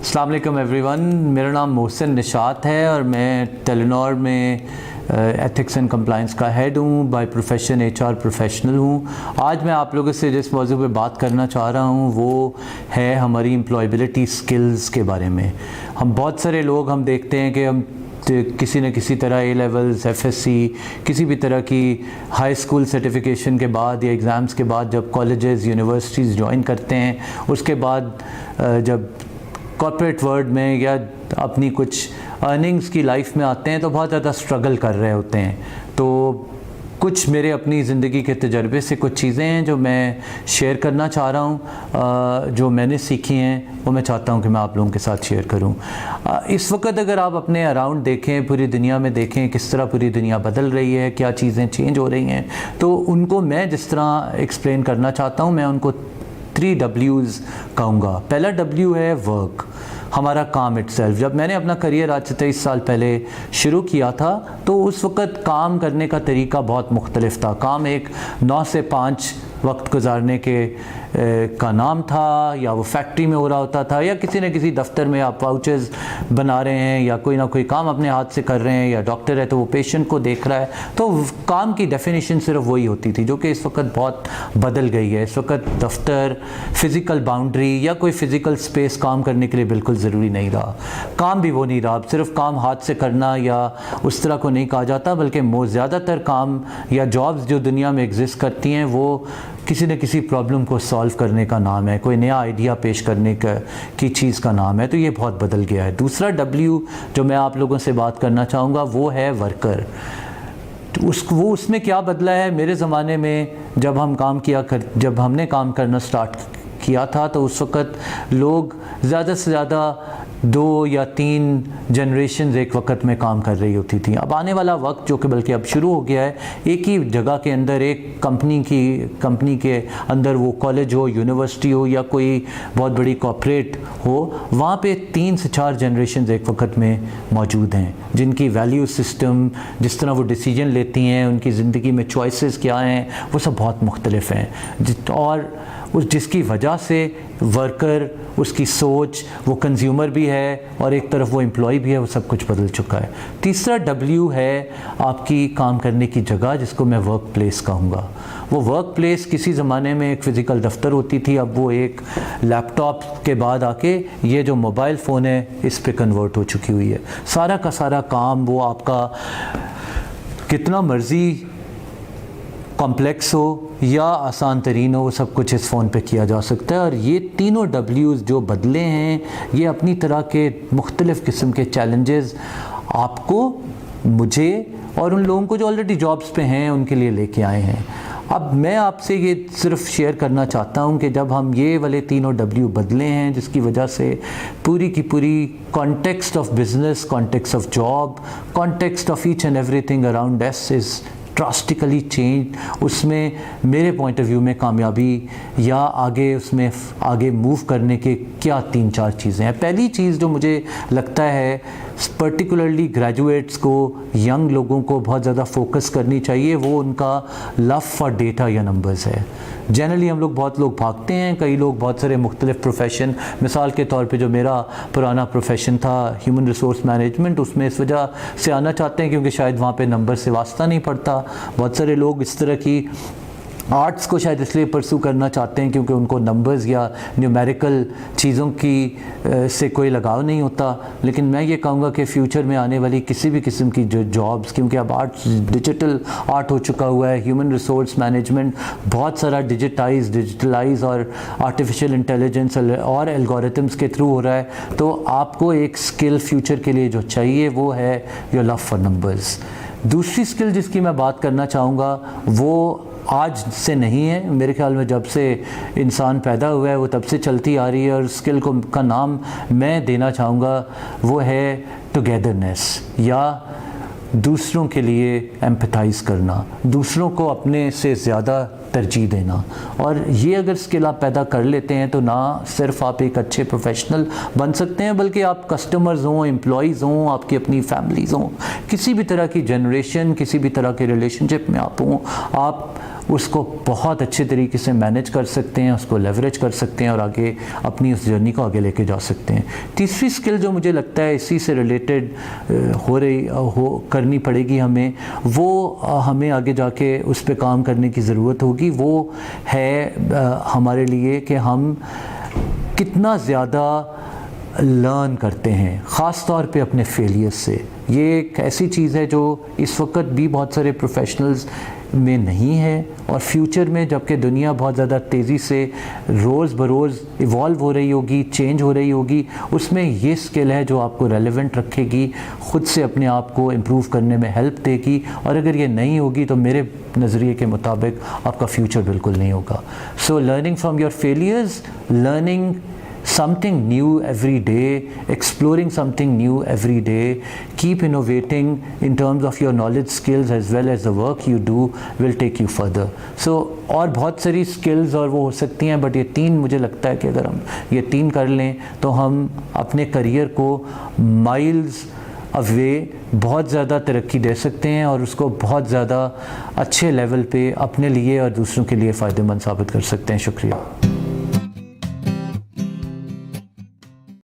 अस्सलाम वालेकुम एवरीवन, मेरा नाम मोहसिन निशात है और मैं टेलीनॉर में एथिक्स एंड कंप्लाइंस का हेड हूँ। बाय प्रोफेशन एचआर प्रोफेशनल हूँ। आज मैं आप लोगों से जिस मौजू पे बात करना चाह रहा हूँ वो है हमारी एम्प्लॉयबिलिटी स्किल्स के बारे में। हम बहुत सारे लोग हम देखते हैं कि हम किसी न किसी तरह ए लेवल्स, एफएससी, किसी भी तरह की हाई स्कूल सर्टिफिकेशन के बाद या एग्ज़ाम्स के बाद जब कॉलेजेस यूनिवर्सिटीज़ ज्वाइन करते हैं, उसके बाद जब कॉर्पोरेट वर्ल्ड में या अपनी कुछ अर्निंग्स की लाइफ में आते हैं तो बहुत ज़्यादा स्ट्रगल कर रहे होते हैं। तो कुछ मेरे अपनी ज़िंदगी के तजर्बे से कुछ चीज़ें हैं जो मैं शेयर करना चाह रहा हूँ, जो मैंने सीखी हैं वो मैं चाहता हूँ कि मैं आप लोगों के साथ शेयर करूँ। इस वक्त अगर आप अपने अराउंड देखें, पूरी दुनिया में देखें किस तरह पूरी दुनिया बदल रही है, क्या चीज़ें चेंज हो रही हैं, तो उनको मैं जिस तरह एक्सप्लेन करना चाहता हूँ मैं उनको 3 W's कहूँगा। पहला W है वर्क, हमारा काम इटसेल्फ। जब मैंने अपना करियर आज से 23 साल पहले शुरू किया था तो उस वक़्त काम करने का तरीका बहुत मुख्तलिफ था। काम एक 9 से 5 वक्त गुजारने का नाम था, या वो फैक्ट्री में हो रहा होता था, या किसी न किसी दफ्तर में आप वाउचर्स बना रहे हैं, या कोई ना कोई काम अपने हाथ से कर रहे हैं, या डॉक्टर है तो वो पेशेंट को देख रहा है। तो काम की डेफिनेशन सिर्फ वही होती थी, जो कि इस वक्त बहुत बदल गई है। इस वक्त दफ्तर, फिज़िकल बाउंड्री या कोई फ़िज़िकल स्पेस काम करने के लिए बिल्कुल ज़रूरी नहीं रहा। काम भी वो नहीं रहा, सिर्फ काम हाथ से करना या उस तरह को नहीं कहा जाता, बल्कि ज़्यादातर काम या जॉब्स जो दुनिया में एग्जिस्ट करती हैं वो किसी न किसी प्रॉब्लम को सॉल्व करने का नाम है, कोई नया आइडिया पेश करने की चीज़ का नाम है। तो ये बहुत बदल गया है। दूसरा W जो मैं आप लोगों से बात करना चाहूँगा वो है वर्कर। वो उसमें क्या बदला है? मेरे ज़माने में जब हमने काम करना स्टार्ट किया था तो उस वक़्त लोग ज़्यादा से ज़्यादा 2 या 3 जनरेशन एक वक्त में काम कर रही होती थी। अब आने वाला वक्त जो कि बल्कि अब शुरू हो गया है, एक ही जगह के अंदर, एक कंपनी के अंदर, वो कॉलेज हो, यूनिवर्सिटी हो या कोई बहुत बड़ी कॉर्पोरेट हो, वहाँ पे 3 से 4 जनरेशन एक वक्त में मौजूद हैं, जिनकी वैल्यू सिस्टम, जिस तरह वो डिसीजन लेती हैं, उनकी ज़िंदगी में चॉइसेस क्या हैं, वो सब बहुत मुख्तलिफ हैं। और जिसकी वजह से वर्कर, उसकी सोच, वो कंज्यूमर भी है और एक तरफ वो एम्प्लॉय भी है, वो सब कुछ बदल चुका है। तीसरा W है आपकी काम करने की जगह, जिसको मैं वर्क प्लेस कहूँगा। वो वर्क प्लेस किसी ज़माने में एक फ़िज़िकल दफ्तर होती थी, अब वो एक लैपटॉप के बाद आके ये जो मोबाइल फ़ोन है इस पे कन्वर्ट हो चुकी हुई है। सारा का सारा काम वो आपका कितना मर्ज़ी कॉम्प्लेक्स हो या आसान तरीन हो, वो सब कुछ इस फ़ोन पे किया जा सकता है। और ये तीनों W's जो बदले हैं, ये अपनी तरह के मुख्तलिफ़ किस्म के चैलेंजेस आपको, मुझे और उन लोगों को जो ऑलरेडी जॉब्स पे हैं उनके लिए लेके आए हैं। अब मैं आपसे ये सिर्फ शेयर करना चाहता हूँ कि जब हम ये वाले तीनों W बदले हैं, जिसकी वजह से पूरी की पूरी context of business, context of job, context of each and everything around us is drastically change, उसमें मेरे पॉइंट ऑफ व्यू में कामयाबी या उसमें आगे मूव करने के क्या 3-4 चीज़ें हैं। पहली चीज़ जो मुझे लगता है पर्टिकुलरली ग्रेजुएट्स को, यंग लोगों को बहुत ज़्यादा फोकस करनी चाहिए, वो उनका लव फॉर डेटा या नंबर्स है। जनरली हम लोग बहुत लोग भागते हैं, कई लोग बहुत सारे मुख्तलिफ प्रोफेशन, मिसाल के तौर पे जो मेरा पुराना प्रोफेशन था ह्यूमन रिसोर्स मैनेजमेंट, उसमें इस वजह से आना चाहते हैं क्योंकि शायद वहाँ पे नंबर से वास्ता नहीं पड़ता। बहुत सारे लोग इस तरह की आर्ट्स को शायद इसलिए परस्यू करना चाहते हैं क्योंकि उनको नंबर्स या न्यूमेरिकल चीज़ों की से कोई लगाव नहीं होता। लेकिन मैं ये कहूँगा कि फ़्यूचर में आने वाली किसी भी किस्म की जो जॉब्स, क्योंकि अब आर्ट्स डिजिटल आर्ट हो चुका हुआ है, ह्यूमन रिसोर्स मैनेजमेंट बहुत सारा डिजिटलाइज और आर्टिफिशियल इंटेलिजेंस और एल्गोरिथम्स के थ्रू हो रहा है। तो आपको एक स्किल फ्यूचर के लिए जो चाहिए वो है योर लव फॉर नंबर्स। दूसरी स्किल जिसकी मैं बात करना चाहूँगा वो आज से नहीं है, मेरे ख्याल में जब से इंसान पैदा हुआ है वो तब से चलती आ रही है, और स्किल का नाम मैं देना चाहूँगा वो है टुगेदरनेस, या दूसरों के लिए एम्पैथाइज़ करना, दूसरों को अपने से ज़्यादा तरजीह देना। और ये अगर स्किल आप पैदा कर लेते हैं तो ना सिर्फ आप एक अच्छे प्रोफेशनल बन सकते हैं, बल्कि आप कस्टमर्स हों, एम्प्लॉयज़ हों, आपकी अपनी फैमिलीज़ हों, किसी भी तरह की जनरेशन, किसी भी तरह के रिलेशनशिप में आप हों, आप उसको बहुत अच्छे तरीके से मैनेज कर सकते हैं, उसको लेवरेज कर सकते हैं और आगे अपनी उस जर्नी को आगे लेके जा सकते हैं। तीसरी स्किल जो मुझे लगता है इसी से रिलेटेड करनी पड़ेगी हमें, वो हमें आगे जाके उस पर काम करने की ज़रूरत होगी, वो है हमारे लिए कि हम कितना ज़्यादा लर्न करते हैं, ख़ास तौर पे अपने फेलियर से। ये एक ऐसी चीज़ है जो इस वक्त भी बहुत सारे प्रोफेशनल्स में नहीं है, और फ्यूचर में जबकि दुनिया बहुत ज़्यादा तेज़ी से रोज़ बरोज़ इवॉल्व हो रही होगी, चेंज हो रही होगी, उसमें ये स्किल है जो आपको रेलेवेंट रखेगी, ख़ुद से अपने आप को इम्प्रूव करने में हेल्प देगी। और अगर ये नहीं होगी तो मेरे नज़रिए के मुताबिक आपका फ्यूचर बिल्कुल नहीं होगा। So learning from your failures, learning something new every day, exploring something new every day, keep innovating in terms of your knowledge, skills as well as the work you do will take you further. So और बहुत सारी skills और वो हो सकती हैं, but ये तीन मुझे लगता है कि अगर हम ये तीन कर लें तो हम अपने करियर को माइल्स अवे बहुत ज़्यादा तरक्की दे सकते हैं और उसको बहुत ज़्यादा अच्छे लेवल पे अपने लिए और दूसरों के लिए फ़ायदेमंद साबित कर सकते हैं। शुक्रिया।